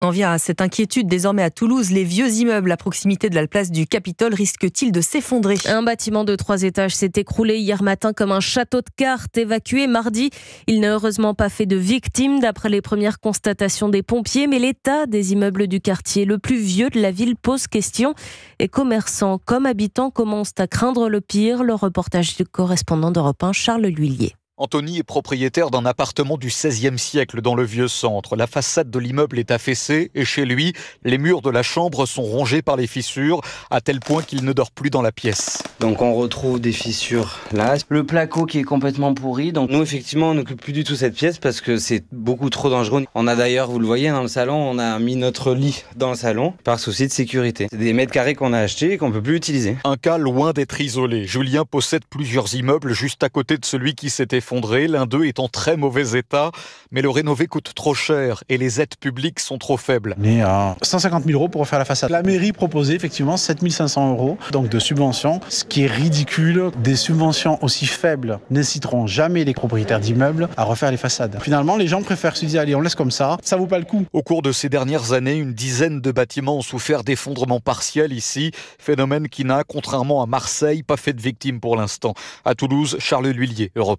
J'en viens à cette inquiétude désormais à Toulouse. Les vieux immeubles à proximité de la place du Capitole risquent-ils de s'effondrer ? Un bâtiment de 3 étages s'est écroulé hier matin comme un château de cartes évacué mardi. Il n'a heureusement pas fait de victimes d'après les premières constatations des pompiers, mais l'état des immeubles du quartier le plus vieux de la ville pose question. Et commerçants comme habitants commencent à craindre le pire. Le reportage du correspondant d'Europe 1, Charles L'Huillier. Anthony est propriétaire d'un appartement du XVIe siècle dans le vieux centre. La façade de l'immeuble est affaissée et chez lui, les murs de la chambre sont rongés par les fissures à tel point qu'il ne dort plus dans la pièce. Donc on retrouve des fissures là, le placo qui est complètement pourri. Donc nous effectivement on n'occupe plus du tout cette pièce parce que c'est beaucoup trop dangereux. On a d'ailleurs, vous le voyez dans le salon, on a mis notre lit dans le salon par souci de sécurité. C'est des mètres carrés qu'on a achetés et qu'on peut plus utiliser. Un cas loin d'être isolé. Julien possède plusieurs immeubles juste à côté de celui qui s'est effondré. L'un d'eux est en très mauvais état, mais le rénover coûte trop cher et les aides publiques sont trop faibles. On est à 150 000 € pour refaire la façade. La mairie proposait effectivement 7 500 € donc de subventions, ce qui est ridicule. Des subventions aussi faibles n'inciteront jamais les propriétaires d'immeubles à refaire les façades. Finalement, les gens préfèrent se dire allez, on laisse comme ça vaut pas le coup. Au cours de ces dernières années, une dizaine de bâtiments ont souffert d'effondrements partiels ici, phénomène qui n'a, contrairement à Marseille, pas fait de victimes pour l'instant. À Toulouse, Charles L'Huillier, Europe.